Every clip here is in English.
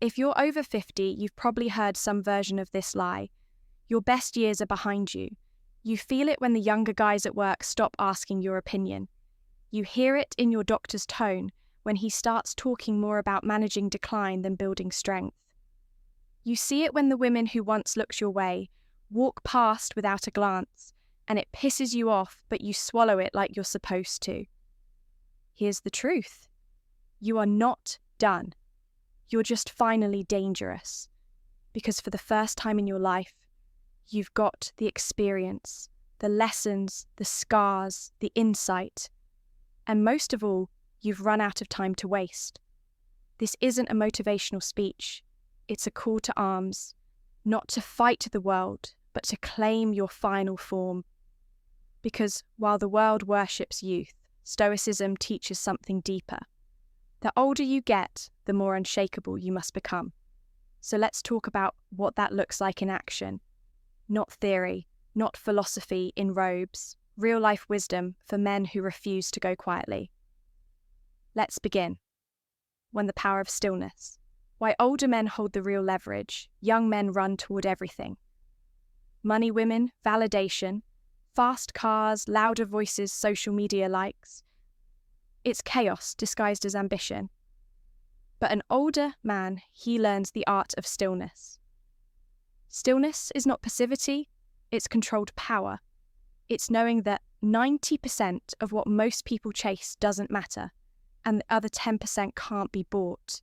If you're over 50, you've probably heard some version of this lie. Your best years are behind you. You feel it when the younger guys at work stop asking your opinion. You hear it in your doctor's tone when he starts talking more about managing decline than building strength. You see it when the women who once looked your way walk past without a glance, and it pisses you off, but you swallow it like you're supposed to. Here's the truth. You are not done. You're just finally dangerous. Because for the first time in your life, you've got the experience, the lessons, the scars, the insight. And most of all, you've run out of time to waste. This isn't a motivational speech. It's a call to arms, not to fight the world, but to claim your final form. Because while the world worships youth, Stoicism teaches something deeper. The older you get, the more unshakable you must become. So let's talk about what that looks like in action. Not theory, not philosophy in robes, real-life wisdom for men who refuse to go quietly. Let's begin. When the power of stillness. Why older men hold the real leverage, young men run toward everything. Money, women, validation, fast cars, louder voices, social media likes. It's chaos disguised as ambition. But an older man, he learns the art of stillness. Stillness is not passivity, it's controlled power. It's knowing that 90% of what most people chase doesn't matter, and the other 10% can't be bought.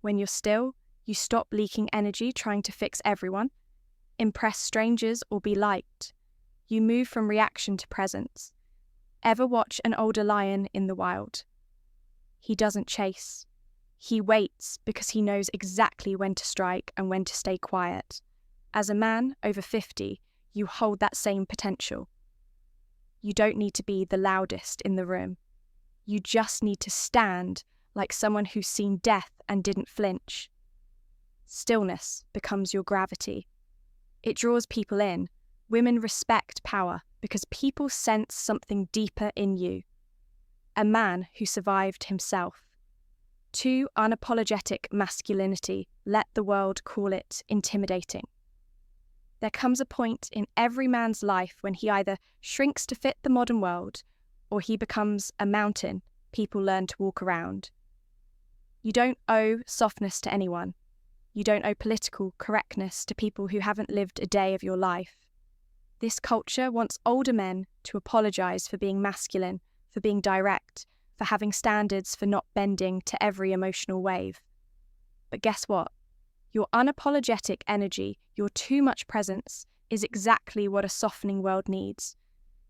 When you're still, you stop leaking energy trying to fix everyone, impress strangers or be liked. You move from reaction to presence. Ever watch an older lion in the wild? He doesn't chase. He waits because he knows exactly when to strike and when to stay quiet. As a man over 50, you hold that same potential. You don't need to be the loudest in the room. You just need to stand like someone who's seen death and didn't flinch. Stillness becomes your gravity. It draws people in. Women respect power because people sense something deeper in you. A man who survived himself. Too unapologetic masculinity, let the world call it intimidating. There comes a point in every man's life when he either shrinks to fit the modern world or he becomes a mountain people learn to walk around. You don't owe softness to anyone. You don't owe political correctness to people who haven't lived a day of your life. This culture wants older men to apologize for being masculine, for being direct, for having standards, for not bending to every emotional wave. But guess what? Your unapologetic energy, your too much presence, is exactly what a softening world needs.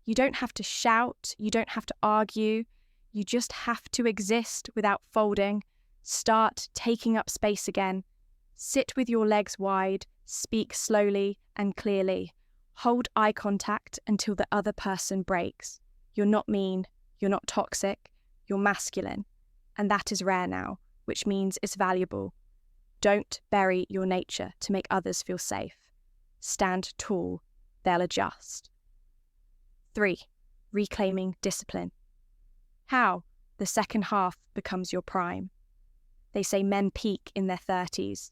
You don't have to shout, you don't have to argue, you just have to exist without folding, start taking up space again, sit with your legs wide, speak slowly and clearly, hold eye contact until the other person breaks. You're not mean, you're not toxic, you're masculine, and that is rare now, which means it's valuable. Don't bury your nature to make others feel safe. Stand tall, they'll adjust. 3. Reclaiming discipline. How? The second half becomes your prime. They say men peak in their 30s.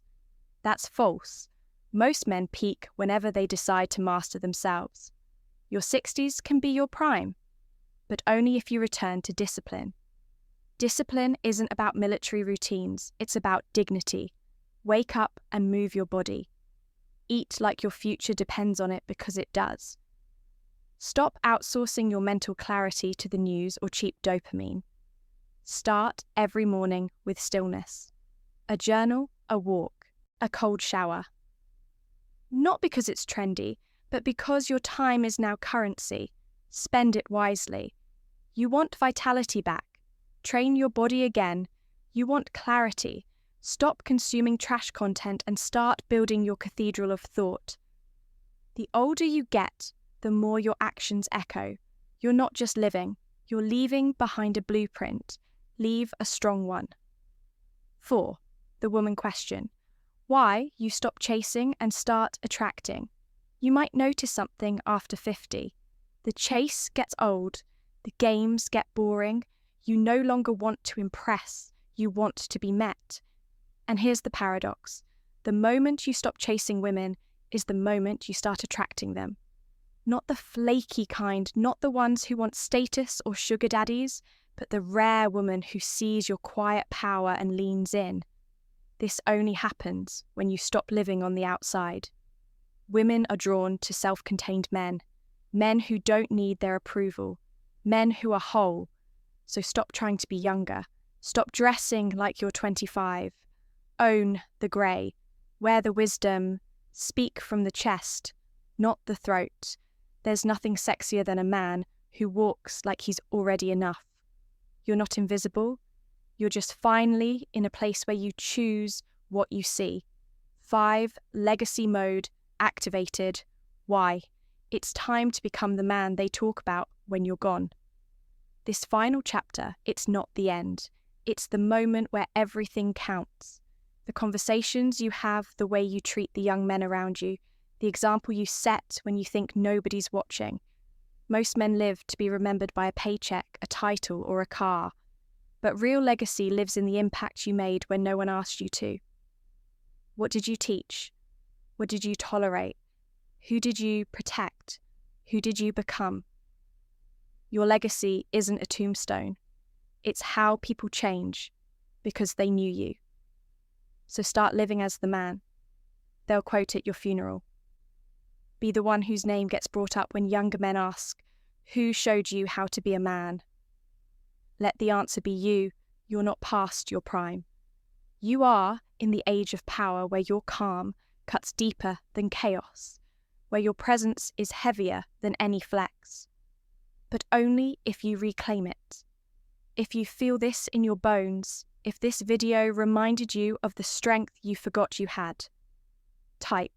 That's false. Most men peak whenever they decide to master themselves. Your 60s can be your prime, but only if you return to discipline. Discipline isn't about military routines, it's about dignity. Wake up and move your body. Eat like your future depends on it because it does. Stop outsourcing your mental clarity to the news or cheap dopamine. Start every morning with stillness. A journal, a walk, a cold shower. Not because it's trendy, but because your time is now currency. Spend it wisely. You want vitality back. Train your body again. You want clarity. Stop consuming trash content and start building your cathedral of thought. The older you get, the more your actions echo. You're not just living, you're leaving behind a blueprint. Leave a strong one. 4. The woman question. Why you stop chasing and start attracting. You might notice something after 50. The chase gets old, the games get boring, you no longer want to impress, you want to be met. And here's the paradox. The moment you stop chasing women is the moment you start attracting them. Not the flaky kind, not the ones who want status or sugar daddies, but the rare woman who sees your quiet power and leans in. This only happens when you stop living on the outside. Women are drawn to self-contained men who don't need their approval, men who are whole. So stop trying to be younger. Stop dressing like you're 25. Own the grey. Wear the wisdom. Speak from the chest, not the throat. There's nothing sexier than a man who walks like he's already enough. You're not invisible. You're just finally in a place where you choose what you see. 5, legacy mode activated. Why? It's time to become the man they talk about when you're gone. This final chapter, it's not the end. It's the moment where everything counts. The conversations you have, the way you treat the young men around you, the example you set when you think nobody's watching. Most men live to be remembered by a paycheck, a title, or a car. But real legacy lives in the impact you made when no one asked you to. What did you teach? What did you tolerate? Who did you protect? Who did you become? Your legacy isn't a tombstone. It's how people change because they knew you. So start living as the man. They'll quote at your funeral. Be the one whose name gets brought up when younger men ask, who showed you how to be a man? Let the answer be you. You're not past your prime. You are in the age of power where your calm cuts deeper than chaos, where your presence is heavier than any flex. But only if you reclaim it. If you feel this in your bones, if this video reminded you of the strength you forgot you had. Type,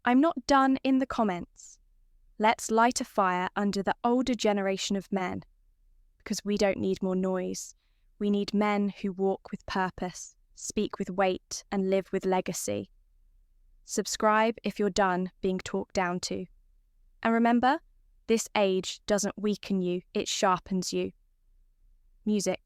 I'm not done in the comments. Let's light a fire under the older generation of men. Because we don't need more noise. We need men who walk with purpose, speak with weight, and live with legacy. Subscribe if you're done being talked down to. And remember, this age doesn't weaken you, it sharpens you. Music.